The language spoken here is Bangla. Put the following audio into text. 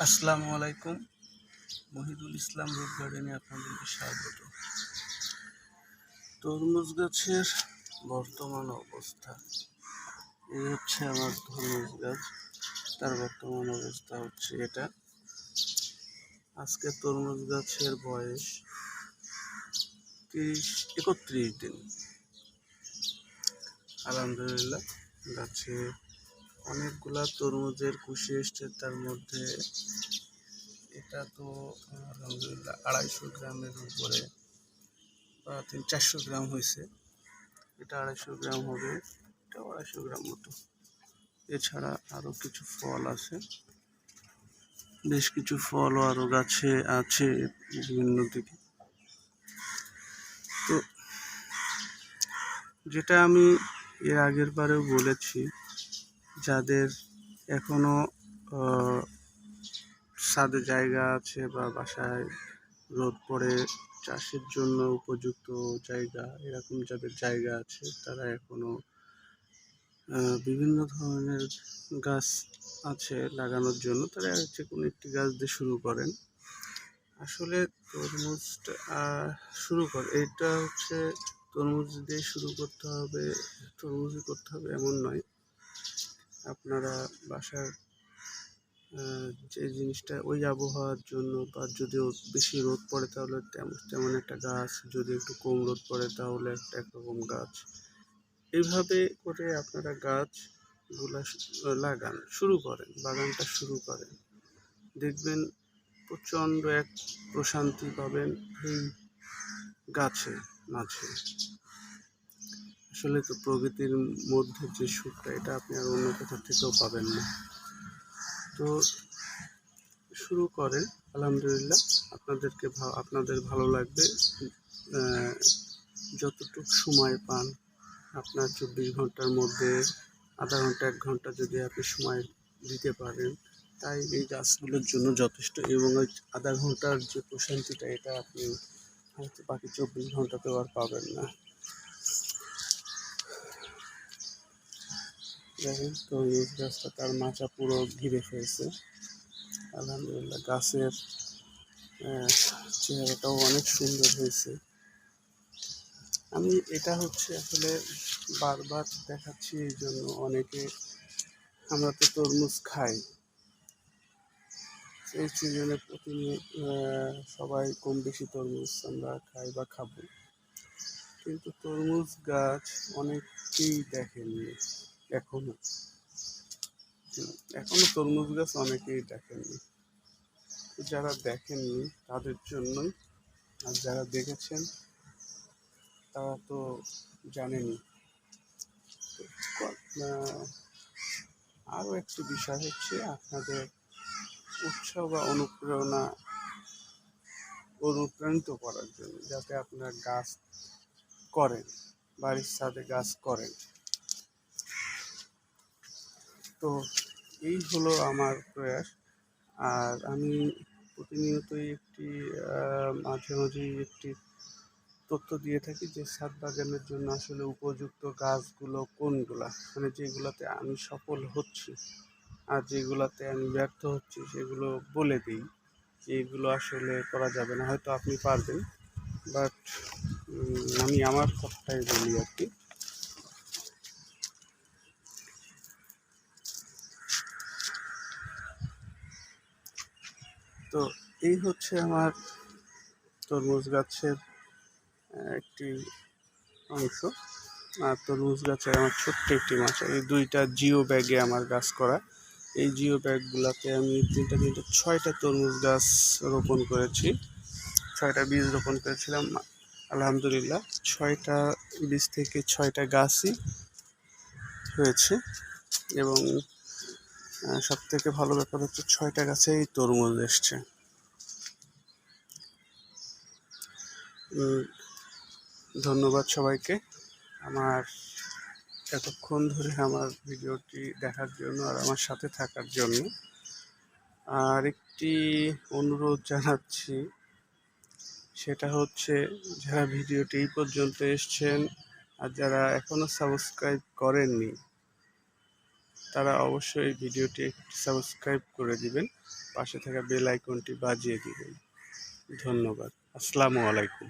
আসসালামু আলাইকুম। মহিদুল ইসলাম রোড গার্ডেনে আপনাদেরকে স্বাগত। তরমুজ গাছের বর্তমান অবস্থা, এই হচ্ছে আমার তরমুজ গাছ। তার বর্তমান অবস্থা হচ্ছে এটা। আজকে তরমুজ গাছের বয়স 31 দিন। আলহামদুলিল্লাহ, গাছে অনেকগুলা তরমুজের কুশি এসছে। তার মধ্যে এটা তো আলহামদুলিল্লাহ 250 গ্রামের উপরে, 400 গ্রাম হয়েছে। এটা 250 গ্রাম হবে, এটা 250 গ্রাম মতো। এছাড়া আরো কিছু ফল আছে, বেশ কিছু ফলও আরো গাছে আছে বিভিন্ন দিকে। তো যেটা আমি এর আগের বারেও বলেছি, যাদের এখনো ছাদে জায়গা আছে বা বাসায় রোদ পড়ে চাষের জন্য উপযুক্ত জায়গা, এরকম যাদের জায়গা আছে তারা এখনো বিভিন্ন ধরনের গাছ আছে লাগানোর জন্য, তারা যে কোনো একটি গাছ দিয়ে শুরু করেন। আসলে তরমুজটা শুরু করে, এটা হচ্ছে তরমুজ দিয়ে শুরু করতে হবে, তরমুজই করতে হবে এমন নয়। আপনারা বাসার যে জিনিসটা ওই আবহাওয়ার জন্য, বা যদি বেশি রোদ পড়ে তাহলে তেমন একটা গাছ, যদি একটু কম রোদ পড়ে তাহলে একরকম গাছ, এইভাবে করে আপনারা গাছগুলা লাগান, শুরু করেন, বাগানটা শুরু করেন। দেখবেন প্রচণ্ড এক প্রশান্তি পাবেন এই গাছে মাঝে। আসলে তো প্রকৃতির মধ্যে যে সুখটা, এটা আপনি আর অন্য কোথা থেকেও পাবেন না। তো শুরু করেন, আলহামদুলিল্লাহ আপনাদের ভালো লাগবে। যতটুকু সময় পান, আপনার 24 ঘন্টার মধ্যে আধা ঘন্টা 1 ঘন্টা যদি আপনি সময় দিতে পারেন, তাই এই গাছগুলোর জন্য যথেষ্ট। এবং ওই আধা ঘন্টার যে প্রশান্তিটা, এটা আপনি হয়তো বাকি 24 ঘন্টাতেও আর পাবেন না। দেখেন তরমুজ গাছটা তার মাচা পুরো ঘিরে ফেলছে। আলহামদুলিল্লাহ, গাছের চেহারাটাও অনেক সুন্দর হয়েছে। আমি এটা হচ্ছে আসলে বারবার দেখাচ্ছি এই জন্য, আমরা তো তরমুজ খাই, এই সিজনে প্রতিনিয়ত সবাই কম বেশি তরমুজ আমরা খাই বা খাবো, কিন্তু তরমুজ গাছ অনেকেই দেখেননি এখনো। তরমুজ গাছ অনেকেই দেখেননি। যারা দেখেননি তাদের জন্যই, আর যারা দেখেছেন তারা তো জানেনই। আরও একটি বিষয় হচ্ছে আপনাদের উৎসাহ বা অনুপ্রাণিত করার জন্য, যাতে আপনারা গাছ করেন, বাড়ির ছাদে গাছ করেন। তো এই হলো আমার প্রয়াস। আর আমি প্রতিনিয়তই মাঝে মাঝেই একটি তথ্য দিয়ে থাকি যে ছাদ বাগানের জন্য আসলে উপযুক্ত গাছগুলো কোনগুলা, মানে যেগুলাতে আমি সফল হচ্ছি, আর যেগুলাতে আমি ব্যর্থ হচ্ছি সেগুলো বলে দিই যে এগুলো আসলে করা যাবে না। হয়তো আপনি পারবেন, বাট আমি আমার কথাটাই বলি আর কি। তো এই হচ্ছে আমার তরমুজ গাছের একটি অংশ। আর তরমুজ গাছের আমার ছোট্ট একটি মাচা, এই 2টা জিও ব্যাগে আমার গাছ করা। এই জিও ব্যাগগুলোতে আমি 6টা তরমুজ গাছ রোপণ করেছি, 6টা বীজ রোপণ করেছিলাম। আলহামদুলিল্লাহ, 6টা বীজ থেকে 6টা গাছই হয়েছে। এবং সব থেকে ভালো ব্যাপার হচ্ছে 6টা গাছেই তরমুজ এসছে। ধন্যবাদ সবাইকে আমার এতক্ষণ ধরে আমার ভিডিওটি দেখার জন্য আর আমার সাথে থাকার জন্য। আর একটি অনুরোধ জানাচ্ছি, সেটা হচ্ছে যারা ভিডিওটি এই পর্যন্ত এসছেন আর যারা এখনো সাবস্ক্রাইব করেননি, তারা অবশ্যই এই ভিডিওটি একটি সাবস্ক্রাইব করে দিবেন, পাশে থাকা বেল আইকনটি বাজিয়ে দিবেন। ধন্যবাদ। আসসালামু আলাইকুম।